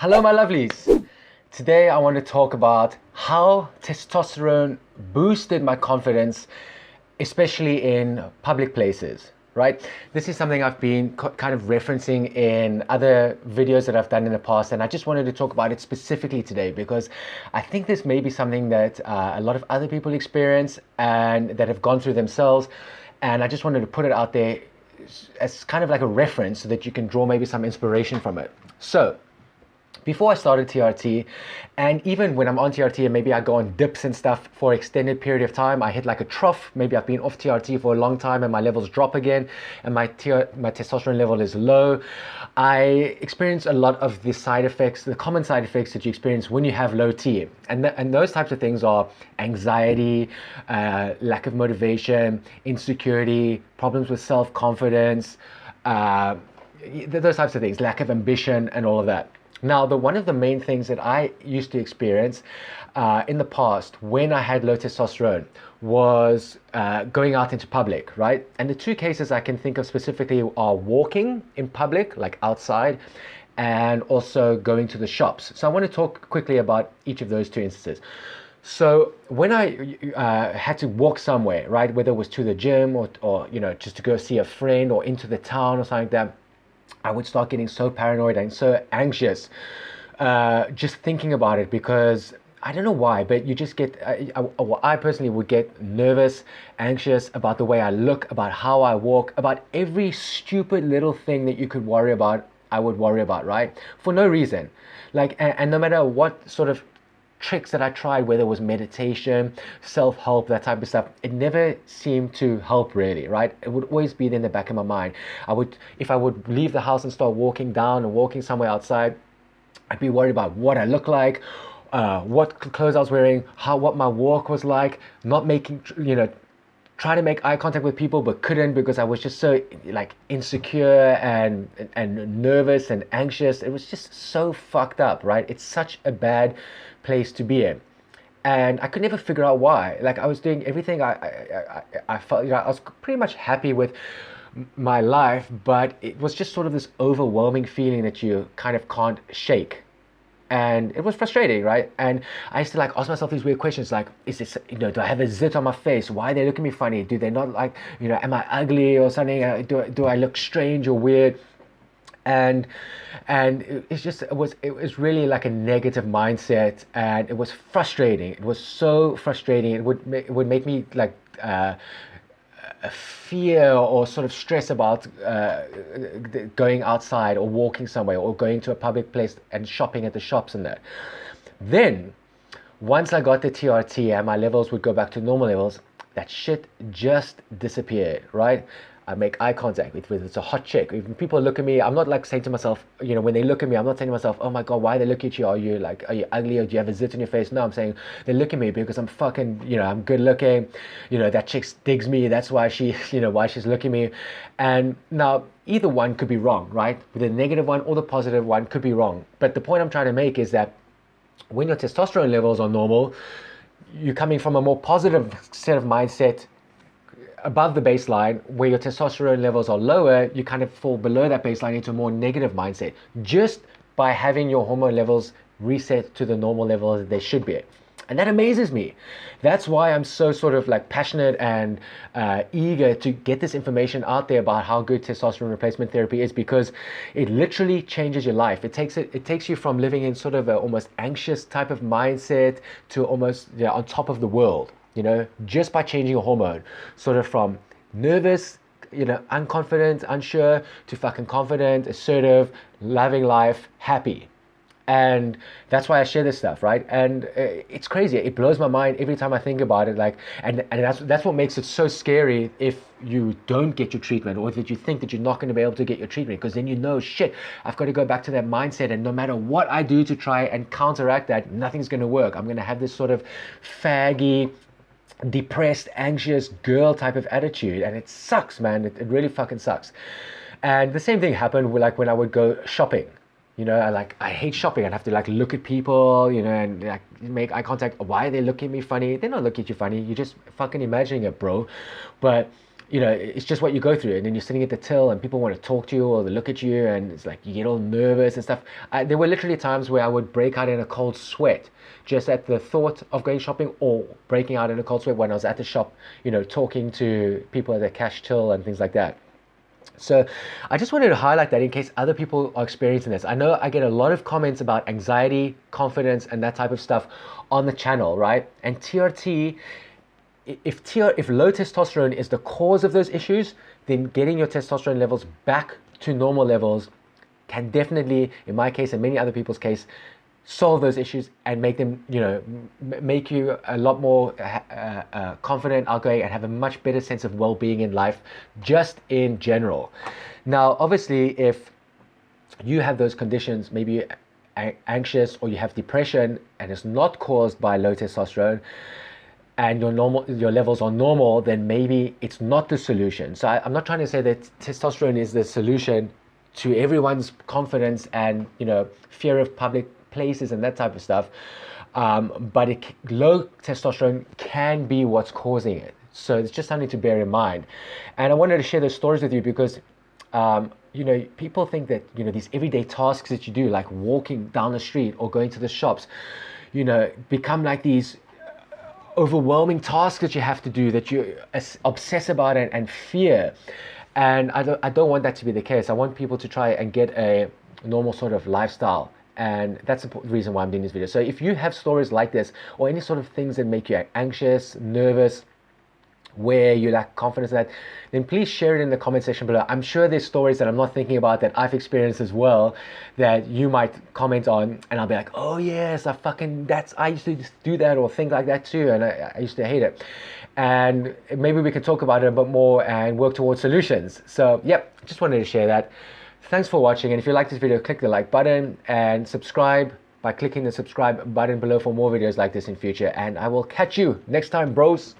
Hello, my lovelies. Today I want to talk about how testosterone boosted my confidence, especially in public places, right? This is something I've been kind of referencing in other videos that I've done in the past, and I just wanted to talk about it specifically today because I think this may be something that a lot of other people experience and that have gone through themselves, and I just wanted to put it out there as kind of like a reference so that you can draw maybe some inspiration from it. So, before I started TRT, and even when I'm on TRT and maybe I go on dips and stuff for an extended period of time, I hit like a trough, maybe I've been off TRT for a long time and my levels drop again and my testosterone level is low. I experience a lot of the side effects, the common side effects that you experience when you have low T. And those types of things are anxiety, lack of motivation, insecurity, problems with self-confidence, those types of things, lack of ambition and all of that. Now, one of the main things that I used to experience in the past when I had low testosterone was going out into public, right? And the two cases I can think of specifically are walking in public, like outside, and also going to the shops. So I want to talk quickly about each of those two instances. So when I had to walk somewhere, right, whether it was to the gym or just to go see a friend or into the town or something like that, I would start getting so paranoid and so anxious just thinking about it because I don't know why, but you just get, I personally would get nervous, anxious about the way I look, about how I walk, about every stupid little thing that you could worry about, I would worry about, right? For no reason. Like, and no matter what sort of tricks that I tried, whether it was meditation, self-help, that type of stuff, it never seemed to help really, right? It would always be in the back of my mind. If I would leave the house and start walking down or walking somewhere outside, I'd be worried about what I look like, what clothes I was wearing, what my walk was like, not making, trying to make eye contact with people but couldn't because I was just so like insecure and nervous and anxious. It was just so fucked up, right? It's such a bad place to be in, and I could never figure out why. Like I was doing everything, I felt, I was pretty much happy with my life, but it was just sort of this overwhelming feeling that you kind of can't shake. And it was frustrating, right? And I used to like ask myself these weird questions like, is this, do I have a zit on my face? Why they look at me funny? Do they not like, am I ugly or something? Do I look strange or weird? And it was really like a negative mindset, and it was frustrating. It was so frustrating. It would make me like a fear or sort of stress about going outside or walking somewhere or going to a public place and shopping at the shops and that. Then, once I got the TRT and my levels would go back to normal levels, that shit just disappeared, right? I make eye contact with it's a hot chick. If people look at me, I'm not like saying to myself, when they look at me, I'm not saying to myself, oh my God, why they look at you? Are you ugly or do you have a zit on your face? No, I'm saying they look at me because I'm fucking, I'm good looking. That chick digs me. That's why why she's looking at me. And now either one could be wrong, right? The negative one or the positive one could be wrong. But the point I'm trying to make is that when your testosterone levels are normal, you're coming from a more positive set of mindset above the baseline. Where your testosterone levels are lower, you kind of fall below that baseline into a more negative mindset just by having your hormone levels reset to the normal level that they should be at. And that amazes me. That's why I'm so sort of like passionate and eager to get this information out there about how good testosterone replacement therapy is, because it literally changes your life. It takes you from living in sort of a almost anxious type of mindset to almost on top of the world, just by changing your hormone, sort of from nervous, unconfident, unsure, to fucking confident, assertive, loving life, happy. And that's why I share this stuff, right? And it's crazy. It blows my mind every time I think about it. Like, and that's what makes it so scary if you don't get your treatment, or that you think that you're not going to be able to get your treatment, because then shit, I've got to go back to that mindset, and no matter what I do to try and counteract that, nothing's going to work. I'm going to have this sort of faggy, depressed, anxious girl type of attitude, and it sucks, man. It really fucking sucks. And the same thing happened with, like, when I would go shopping. I hate shopping. I'd have to like look at people, and like make eye contact. Why are they looking at me funny? They're not looking at you funny. You're just fucking imagining it, bro. But you know, it's just what you go through. And then you're sitting at the till and people want to talk to you or they look at you and it's like you get all nervous and stuff. There were literally times where I would break out in a cold sweat just at the thought of going shopping, or breaking out in a cold sweat when I was at the shop, you know, talking to people at the cash till and things like that. So I just wanted to highlight that in case other people are experiencing this. I know I get a lot of comments about anxiety, confidence, and that type of stuff on the channel, right? And TRT, if low testosterone is the cause of those issues, then getting your testosterone levels back to normal levels can definitely, in my case and many other people's case, solve those issues and make them, you know, make you a lot more confident, outgoing, and have a much better sense of well-being in life, just in general. Now, obviously, if you have those conditions, maybe you're anxious or you have depression and it's not caused by low testosterone, and your levels are normal, then maybe it's not the solution. So I'm not trying to say that testosterone is the solution to everyone's confidence and, you know, fear of public places and that type of stuff, but low testosterone can be what's causing it. So it's just something to bear in mind. And I wanted to share those stories with you because you know, people think that, you know, these everyday tasks that you do, like walking down the street or going to the shops, you know, become like these overwhelming tasks that you have to do, that you obsess about and fear. And I don't want that to be the case. I want people to try and get a normal sort of lifestyle. And that's the reason why I'm doing this video. So if you have stories like this, or any sort of things that make you anxious, nervous, where you lack confidence in that, then please share it in the comment section below. I'm sure there's stories that I'm not thinking about that I've experienced as well that you might comment on, and I'll be like, oh yes, I used to do that or think like that too, and I used to hate it. And maybe we can talk about it a bit more and work towards solutions. So yep, just wanted to share that. Thanks for watching, and if you like this video, click the like button and subscribe by clicking the subscribe button below for more videos like this in future, and I will catch you next time, bros.